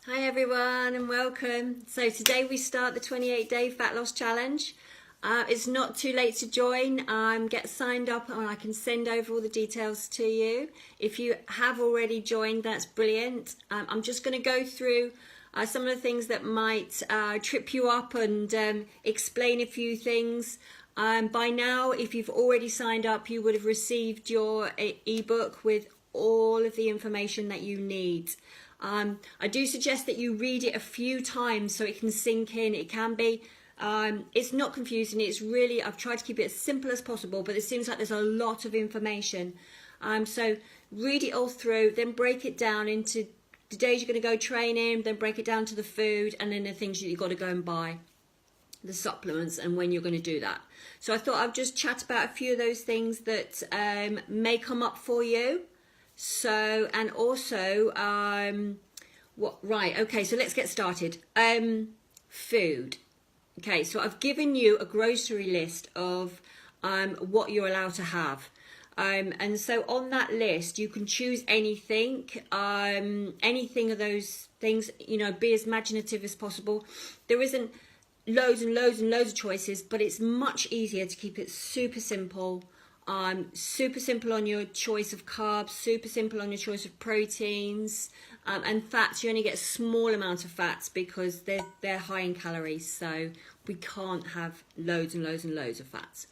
Hi everyone and welcome. So today we start the 28-day fat loss challenge. It's not too late to join. Get signed up and I can send over all the details to you. If you have already joined, that's brilliant. I'm just going to go through some of the things that might trip you up and explain a few things. By now, if you've already signed up, you would have received your ebook with all of the information that you need. I do suggest that you read it a few times so it can sink in. It can be, it's not confusing. It's really, I've tried to keep it as simple as possible, but it seems like there's a lot of information. So read it all through, then break it down into the days you're going to go training, then break it down to the food, and then the things that you've got to go and buy, the supplements, and when you're going to do that. So I thought I'd just chat about a few of those things that may come up for you. So, and also, okay, so let's get started. Food. Okay, so I've given you a grocery list of what you're allowed to have. And so on that list, you can choose anything, anything of those things, you know, be as imaginative as possible. There isn't loads and loads and loads of choices, but it's much easier to keep it super simple. Super simple on your choice of carbs, super simple on your choice of proteins, and fats. You only get a small amount of fats because they're high in calories, so we can't have loads and loads and loads of fats.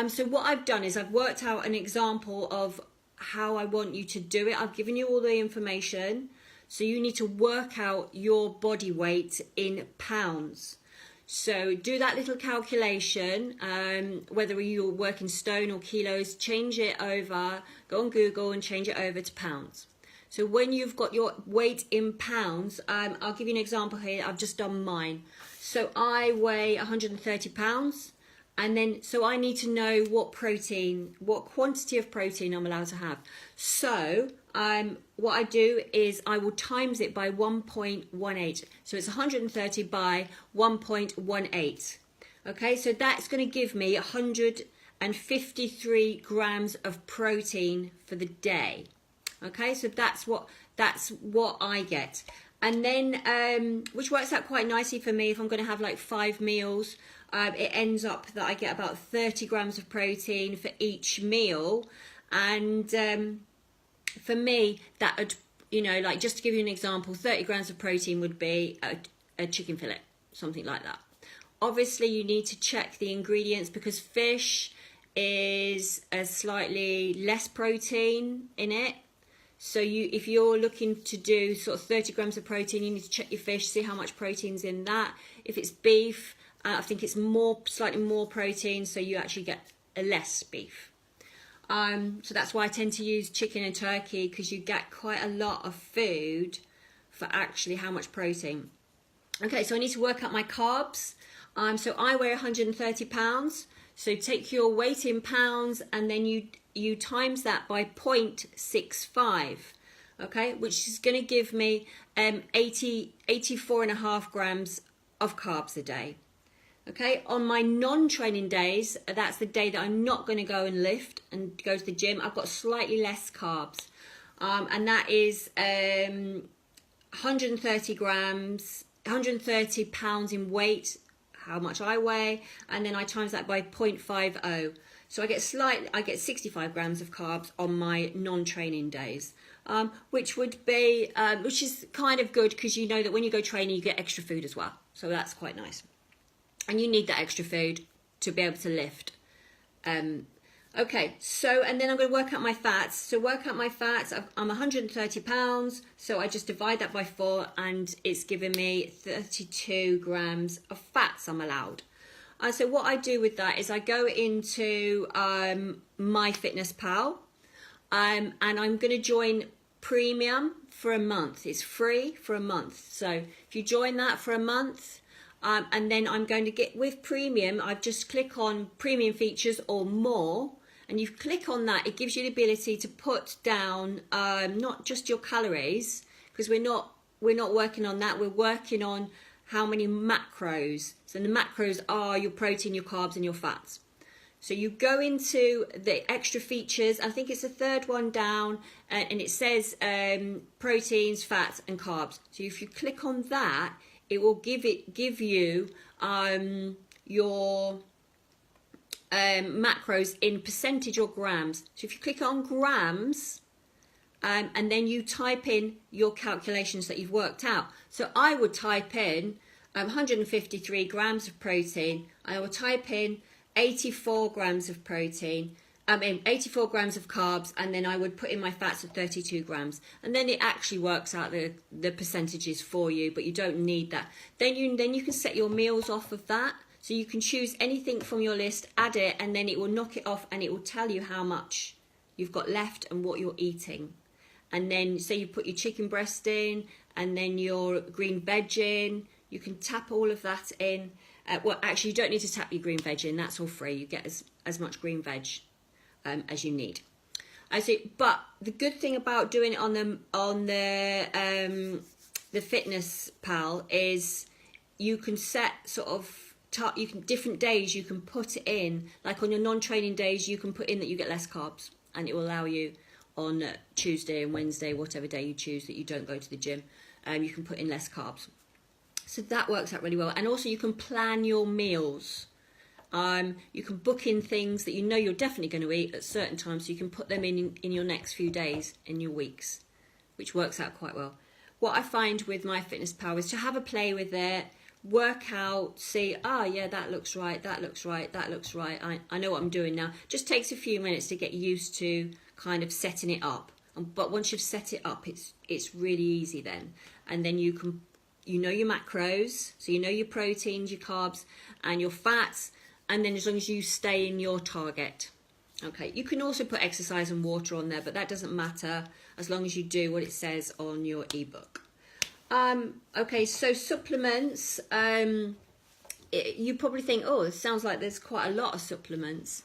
So what I've done is I've worked out an example of how I want you to do it. I've given you all the information, so you need to work out your body weight in pounds. So do that little calculation, whether you're working stone or kilos, change it over, go on Google and change it over to pounds. So when you've got your weight in pounds, I'll give you an example here. I've just done mine. So I weigh 130 pounds, and then so I need to know what quantity of protein I'm allowed to have. So what I do is I will times it by 1.18. So it's 130 by 1.18. Okay, so that's going to give me 153 grams of protein for the day. Okay, so that's what I get. And then, which works out quite nicely for me if I'm going to have like 5 meals. It ends up that I get about 30 grams of protein for each meal. And for me, that would, you know, like just to give you an example, 30 grams of protein would be a chicken fillet, something like that. Obviously, you need to check the ingredients because fish is a slightly less protein in it. So if you're looking to do sort of 30 grams of protein, you need to check your fish, see how much protein's in that. If it's beef, I think it's slightly more protein, so you actually get a less beef. So that's why I tend to use chicken and turkey, because you get quite a lot of food for actually how much protein. Okay, so I need to work out my carbs. So I weigh 130 pounds. So take your weight in pounds and then you times that by 0.65. Okay, which is going to give me 84.5 grams of carbs a day. Okay, on my non-training days, that's the day that I'm not going to go and lift and go to the gym, I've got slightly less carbs. And that is 130 grams, 130 pounds in weight, how much I weigh, and then I times that by 0.50. So I get 65 grams of carbs on my non-training days, which is kind of good because you know that when you go training, you get extra food as well. So that's quite nice. And you need that extra food to be able to lift. Okay, so, and then I'm going to work out my fats. So work out my fats, I'm 130 pounds, so I just divide that by 4, and it's giving me 32 grams of fats I'm allowed. So what I do with that is I go into MyFitnessPal, and I'm going to join Premium for a month. It's free for a month. So if you join that for a month, and then I'm going to get with premium, I've just click on premium features or more, and you click on that. It gives you the ability to put down not just your calories, because we're not working on that. We're working on how many macros. So the macros are your protein, your carbs, and your fats. So you go into the extra features, I think it's the third one down, and it says proteins, fats and carbs. So if you click on that, it will give you your macros in percentage or grams. So if you click on grams, and then you type in your calculations that you've worked out. So I would type in 153 grams of protein. I will type in 84 grams of protein, 84 grams of carbs, and then I would put in my fats at 32 grams. And then it actually works out the percentages for you, but you don't need that. Then you can set your meals off of that. So you can choose anything from your list, add it, and then it will knock it off and it will tell you how much you've got left and what you're eating. And then say you put your chicken breast in and then your green veg in, you can tap all of that in. Well, actually, you don't need to tap your green veg in. That's all free. You get as much green veg as you need. But the good thing about doing it on the Fitness Pal is you can set sort of different days you can put it in. Like on your non-training days, you can put in that you get less carbs, and it will allow you on Tuesday and Wednesday, whatever day you choose that you don't go to the gym, you can put in less carbs. So that works out really well. And also you can plan your meals. You can book in things that you know you're definitely going to eat at certain times, so you can put them in your next few days, in your weeks, which works out quite well. What I find with my Fitness Pal is to have a play with it, work out, see, yeah, that looks right, that looks right, that looks right. I know what I'm doing now. Just takes a few minutes to get used to kind of setting it up. But once you've set it up, it's really easy then. And then you know your macros, so you know your proteins, your carbs, and your fats, and then as long as you stay in your target. Okay, you can also put exercise and water on there, but that doesn't matter as long as you do what it says on your ebook. Okay, so supplements, you probably think, oh, it sounds like there's quite a lot of supplements.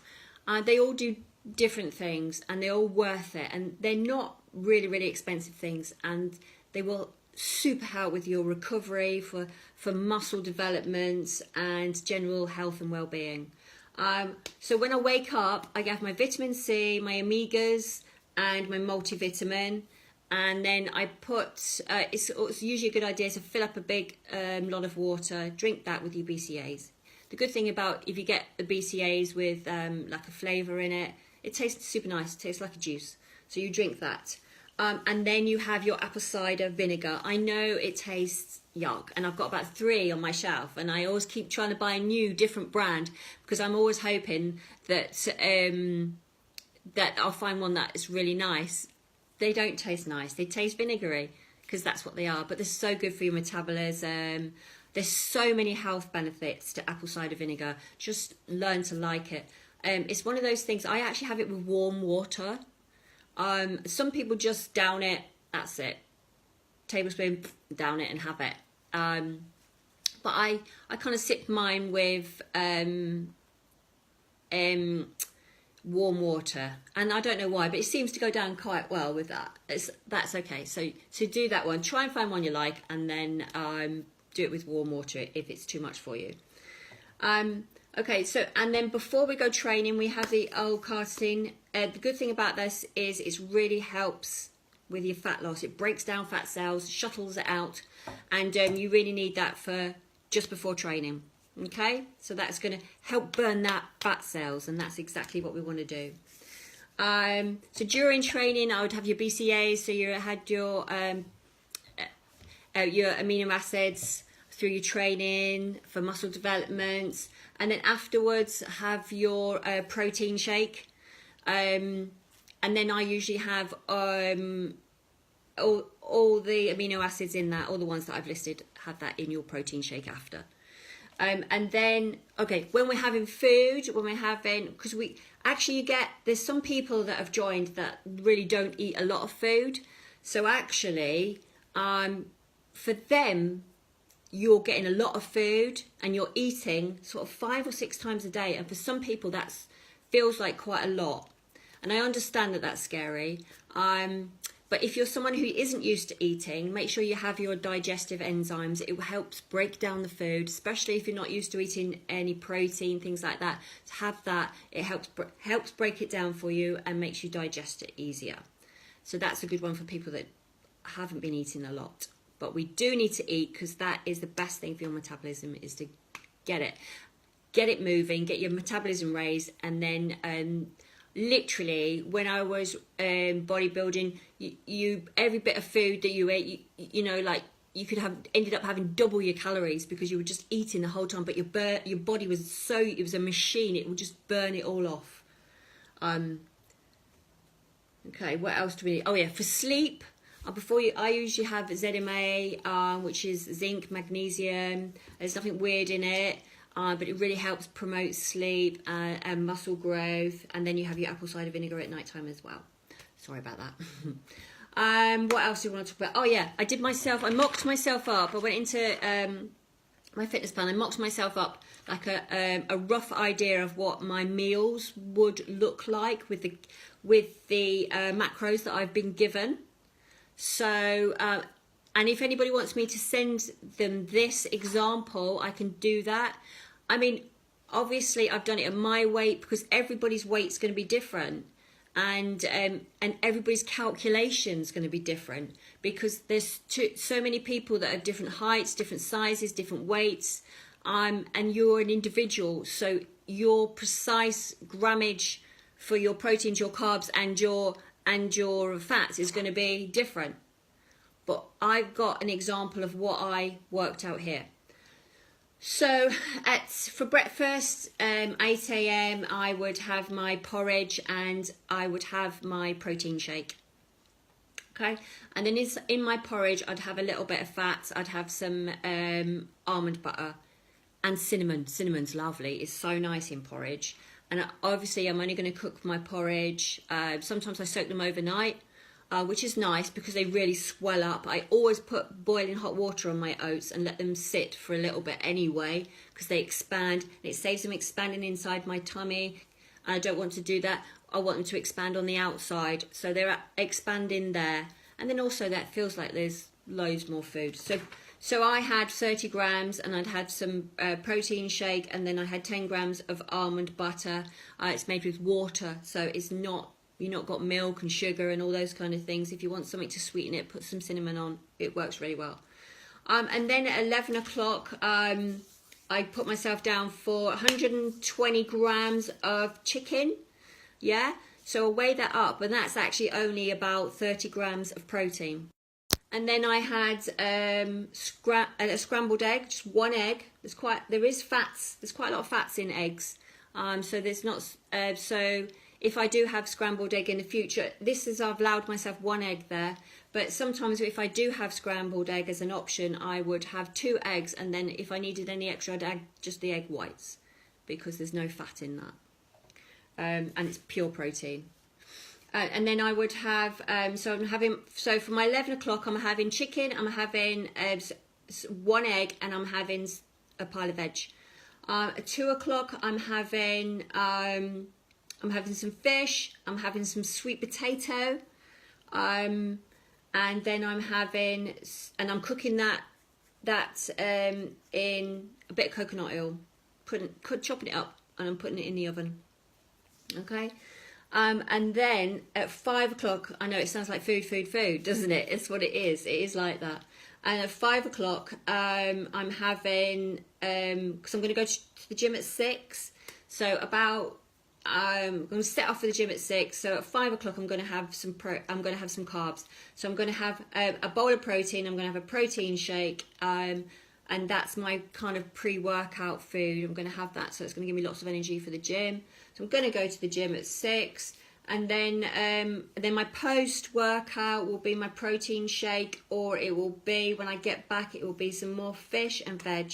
They all do different things and they're all worth it, and they're not really, really expensive things, and they will super help with your recovery for muscle development and general health and well-being. So when I wake up, I get my vitamin C, my omegas and my multivitamin, and then I put it's usually a good idea to fill up a big lot of water, drink that with your BCAAs. The good thing about if you get the BCAAs with like a flavour in it, it tastes super nice, it tastes like a juice, so you drink that. And then you have your apple cider vinegar. I know it tastes yuck, and I've got about 3 on my shelf, and I always keep trying to buy a new, different brand, because I'm always hoping that that I'll find one that is really nice. They don't taste nice. They taste vinegary, because that's what they are, but they're so good for your metabolism. There's so many health benefits to apple cider vinegar. Just learn to like it. It's one of those things, I actually have it with warm water. Some people just down it, that's it. Tablespoon, down it and have it. But I kind of sip mine with warm water, and I don't know why, but it seems to go down quite well with that. That's okay. So do that one. Try and find one you like, and then do it with warm water if it's too much for you. Okay, so and then before we go training, we have the L-carnitine. The good thing about this is it really helps with your fat loss. It breaks down fat cells, shuttles it out, and you really need that for just before training. Okay, so that's going to help burn that fat cells, and that's exactly what we want to do. So during training, I would have your BCAAs, so you had your amino acids through your training for muscle development, and then afterwards have your protein shake, and then I usually have all the amino acids in that, all the ones that I've listed, have that in your protein shake after. And then, okay, when we're having food, because there's some people that have joined that really don't eat a lot of food. So actually, for them, you're getting a lot of food and you're eating sort of 5 or 6 times a day. And for some people, that feels like quite a lot. And I understand that that's scary. But if you're someone who isn't used to eating, make sure you have your digestive enzymes. It helps break down the food, especially if you're not used to eating any protein, things like that. To have that, it helps break it down for you and makes you digest it easier. So that's a good one for people that haven't been eating a lot. But we do need to eat, because that is the best thing for your metabolism, is to get it moving, get your metabolism raised. And then literally, when I was bodybuilding, you every bit of food that you ate, you know, like you could have ended up having double your calories because you were just eating the whole time. But your body was it was a machine. It would just burn it all off. Okay, what else do we need? Oh yeah, for sleep. I usually have ZMA, which is zinc, magnesium. There's nothing weird in it, but it really helps promote sleep and muscle growth. And then you have your apple cider vinegar at night time as well. Sorry about that. What else do you want to talk about? Oh yeah, I mocked myself up. I went into my fitness plan. I mocked myself up like a rough idea of what my meals would look like with the macros that I've been given. So, and if anybody wants me to send them this example, I can do that. I mean, obviously I've done it at my weight, because everybody's weight's going to be different, and everybody's calculation's going to be different, because there's so many people that have different heights, different sizes, different weights, and you're an individual, so your precise grammage for your proteins, your carbs, and your fats is going to be different. But I've got an example of what I worked out here. So for breakfast, 8 a.m, I would have my porridge and I would have my protein shake. Okay, and then in my porridge, I'd have a little bit of fats. I'd have some almond butter and cinnamon. Cinnamon's lovely. It's so nice in porridge. And obviously, I'm only going to cook my porridge. Sometimes I soak them overnight, which is nice because they really swell up. I always put boiling hot water on my oats and let them sit for a little bit anyway, because they expand. And it saves them expanding inside my tummy. I don't want to do that. I want them to expand on the outside. So they're expanding there. And then also that feels like there's loads more food. So I had 30 grams and I'd had some protein shake, and then I had 10 grams of almond butter. It's made with water, so you've not got milk and sugar and all those kind of things. If you want something to sweeten it, put some cinnamon on. It works really well. And then at 11 o'clock, I put myself down for 120 grams of chicken. Yeah, so I'll weigh that up, and that's actually only about 30 grams of protein. And then I had a scrambled egg, just one egg. There's quite a lot of fats in eggs. So there's not. So if I do have scrambled egg in the future, I've allowed myself one egg there. But sometimes if I do have scrambled egg as an option, I would have 2 eggs, and then if I needed any extra, I'd add just the egg whites, because there's no fat in that, and it's pure protein. And then I would have, so for my 11 o'clock, I'm having chicken, I'm having 1 egg, and I'm having a pile of veg. At 2 o'clock, I'm having some fish, I'm having some sweet potato, and then I'm cooking that in a bit of coconut oil, chopping it up, and I'm putting it in the oven. Okay. And then at 5 o'clock, I know it sounds like food, doesn't it? It's what it is. It is like that. And at 5 o'clock, I'm having, because I'm going to go to the gym at 6. So I'm going to set off for the gym at 6. So at 5 o'clock, I'm going to have some carbs. So I'm going to have a bowl of protein. I'm going to have a protein shake. And that's my kind of pre-workout food. I'm going to have that, so it's going to give me lots of energy for the gym. So I'm going to go to the gym at 6, and then my post-workout will be my protein shake, or it will be, when I get back, it will be some more fish and veg.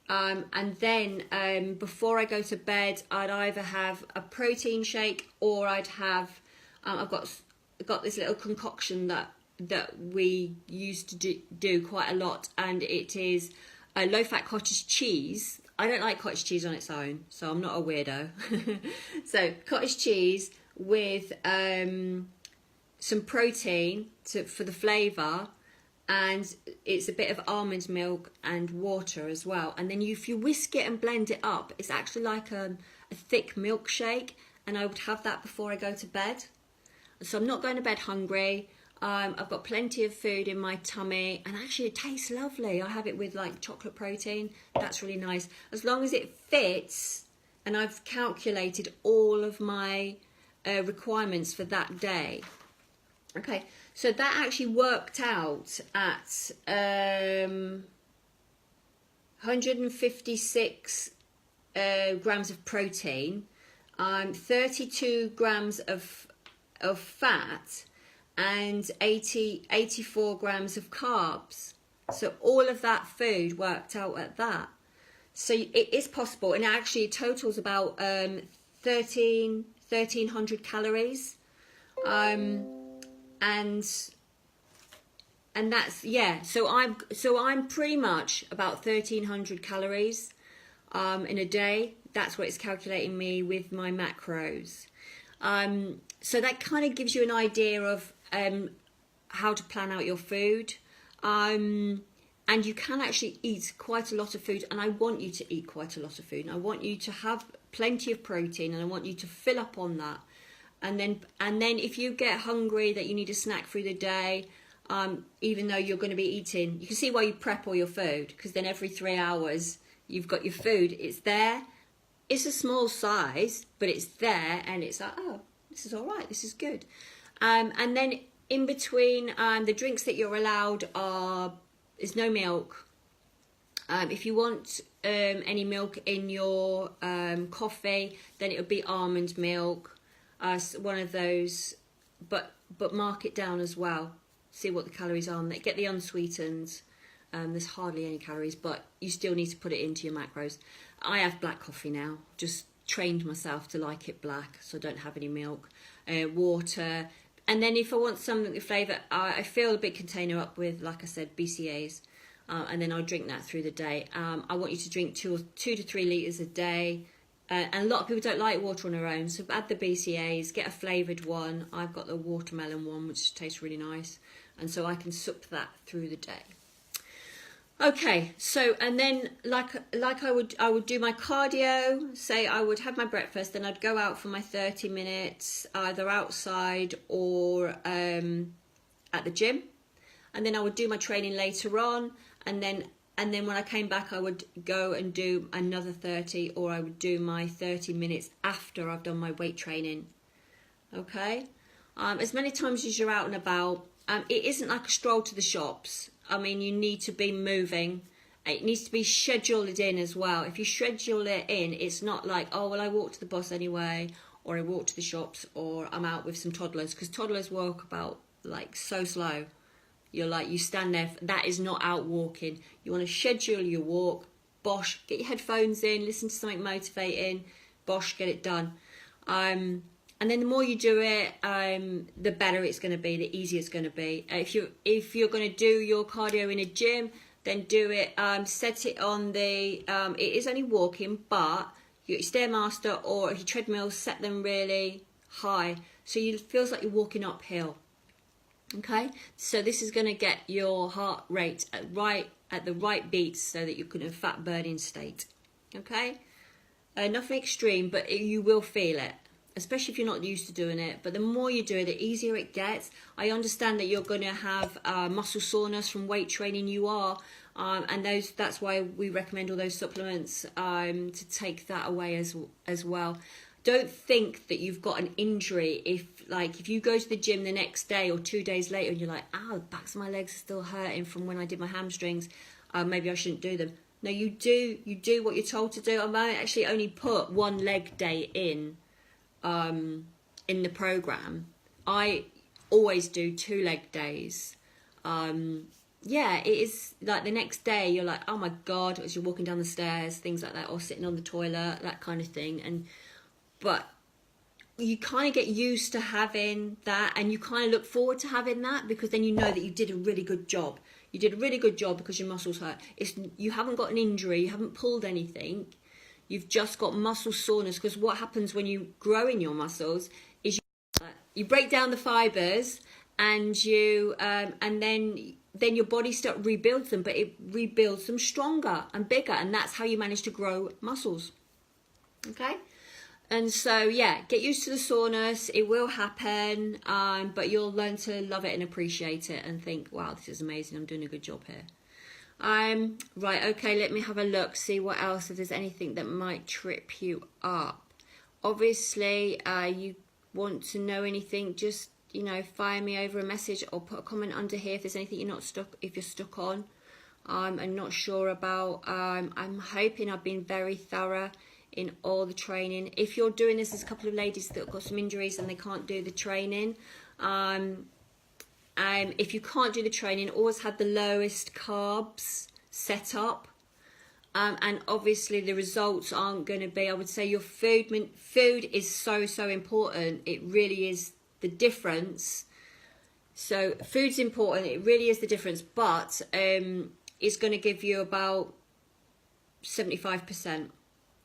And then before I go to bed, I'd either have a protein shake, or I'd have, I've got this little concoction that we used to do quite a lot, and it is a low-fat cottage cheese. I don't like cottage cheese on its own, so I'm not a weirdo. So cottage cheese with some protein for the flavour, and it's a bit of almond milk and water as well. And then if you whisk it and blend it up, it's actually like a thick milkshake, and I would have that before I go to bed. So I'm not going to bed hungry. I've got plenty of food in my tummy, and actually it tastes lovely. I have it with like chocolate protein. That's really nice. As long as it fits, and I've calculated all of my requirements for that day. Okay, so that actually worked out at 156 grams of protein, 32 grams of fat, and 84 grams of carbs. So all of that food worked out at that. So it is possible, and actually it totals about 1300 calories. And that's, yeah, so I'm pretty much about 1300 calories in a day. That's what it's calculating me with my macros. So that kind of gives you an idea of how to plan out your food. And you can actually eat quite a lot of food, and I want you to eat quite a lot of food, and I want you to have plenty of protein, and I want you to fill up on that. And then if you get hungry that you need a snack through the day, even though you're going to be eating, you can see why you prep all your food, because then every 3 hours you've got your food. It's there. It's a small size, but it's there, and it's like, oh, this is all right. This is good. And then in between, the drinks that you're allowed is no milk. If you want any milk in your coffee, then it would be almond milk. One of those, but mark it down as well. See what the calories are. Get the unsweetened. There's hardly any calories, but you still need to put it into your macros. I have black coffee now. Just trained myself to like it black, so I don't have any milk. Water, and then if I want something with flavour, I fill a big container up with, like I said, BCAAs, and then I'll drink that through the day. I want you to drink 2 to 3 litres a day. And a lot of people don't like water on their own, so add the BCAAs, get a flavoured one. I've got the watermelon one, which tastes really nice, and so I can sup that through the day. Okay, so and then like I would do my cardio. Say I would have my breakfast, then I'd go out for my 30 minutes, either outside or at the gym, and then I would do my training later on, and then when I came back, I would go and do another 30, or I would do my 30 minutes after I've done my weight training. Okay? As many times as you're out and about, it isn't like a stroll to the shops. I mean, you need to be moving. It needs to be scheduled in as well. If you schedule it in, it's not like, oh, well, I walk to the bus anyway, or I walk to the shops, or I'm out with some toddlers, because toddlers walk about like so slow. You're like, you stand there, that is not out walking. You want to schedule your walk, bosh, get your headphones in, listen to something motivating, bosh, get it done. And then the more you do it, the better it's going to be, the easier it's going to be. If you're going to do your cardio in a gym, then do it, set it on the, it is only walking, but your Stairmaster or your treadmill, set them really high, so it feels like you're walking uphill. Okay, so this is going to get your heart rate at the right beats, so that you're in a fat burning state. Okay, nothing extreme, but you will feel it, especially if you're not used to doing it. But the more you do it, the easier it gets. I understand that you're going to have muscle soreness from weight training. You are, and that's why we recommend all those supplements to take that away as well. Don't think that you've got an injury if you go to the gym the next day or 2 days later and you're like, oh, the backs of my legs are still hurting from when I did my hamstrings. Maybe I shouldn't do them. No, you do what you're told to do. I might actually only put 1 leg day in the program. I always do 2 leg days. Yeah, it is like the next day you're like, oh my God, as you're walking down the stairs, things like that, or sitting on the toilet, that kind of thing. But you kind of get used to having that, and you kind of look forward to having that, because then you know that you did a really good job. You did a really good job because your muscles hurt. You haven't got an injury, you haven't pulled anything, you've just got muscle soreness, because what happens when you grow in your muscles is you break down the fibers, and you and then your body rebuilds them, but it rebuilds them stronger and bigger, and that's how you manage to grow muscles. Okay. And so, yeah, get used to the soreness. It will happen, but you'll learn to love it and appreciate it and think, wow, this is amazing. I'm doing a good job here. Right, okay, let me have a look, see what else, if there's anything that might trip you up. Obviously, you want to know anything, just, you know, fire me over a message or put a comment under here if there's anything if you're stuck on and not sure about. I'm hoping I've been very thorough in all the training. If you're doing this, there's a couple of ladies that have got some injuries and they can't do the training. If you can't do the training, always have the lowest carbs set up. And obviously the results aren't going to be, I would say your food is so important. It really is the difference. So food's important, it really is the difference, but it's going to give you about 75%.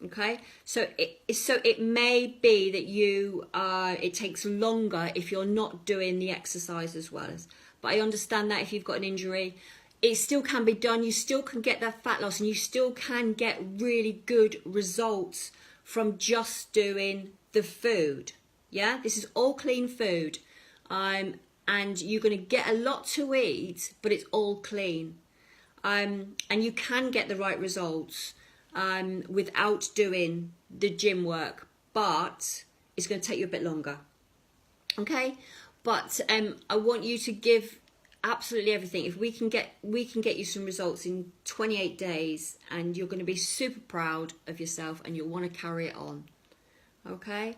Okay, so it may be that you it takes longer if you're not doing the exercise as well as, but I understand that if you've got an injury, it still can be done. You still can get that fat loss, and you still can get really good results from just doing the food. Yeah, this is all clean food, and you're going to get a lot to eat, but it's all clean, and you can get the right results without doing the gym work, but it's going to take you a bit longer. Okay, but I want you to give absolutely everything. If we can get you some results in 28 days, and you're going to be super proud of yourself, and you'll want to carry it on. Okay.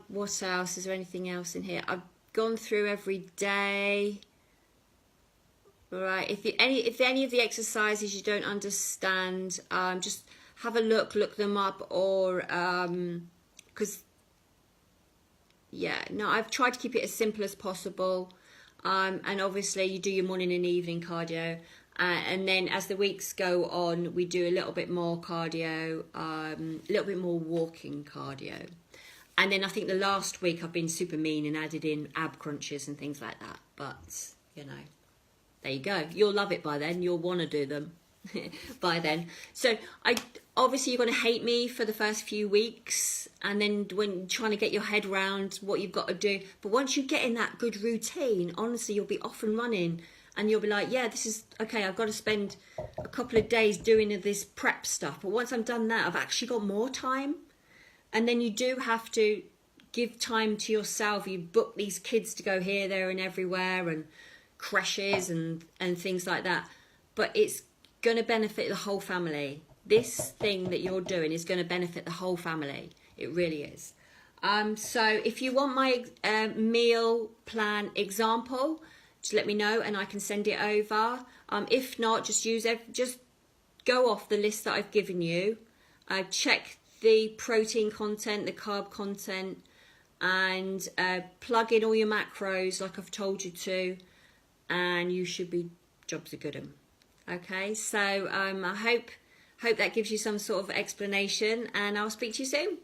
What else? Is there anything else in here? I've gone through every day. Right. If any of the exercises you don't understand, just have a look them up, or because I've tried to keep it as simple as possible. And obviously you do your morning and evening cardio, and then as the weeks go on, we do a little bit more cardio, a little bit more walking cardio. And then I think the last week I've been super mean and added in ab crunches and things like that. But, you know, there you go. You'll love it by then. You'll want to do them by then. So obviously you're going to hate me for the first few weeks, and then when trying to get your head around what you've got to do. But once you get in that good routine, honestly, you'll be off and running, and you'll be like, yeah, this is okay. I've got to spend a couple of days doing this prep stuff, but once I've done that, I've actually got more time. And then you do have to give time to yourself. You book these kids to go here, there and everywhere, and creches and things like that. But it's going to benefit the whole family. This thing that you're doing is going to benefit the whole family. It really is. So if you want my meal plan example, just let me know and I can send it over. If not, just go off the list that I've given you. Check the protein content, the carb content, and plug in all your macros like I've told you to, and you should be jobs are good 'em. Okay, so I hope that gives you some sort of explanation, and I'll speak to you soon.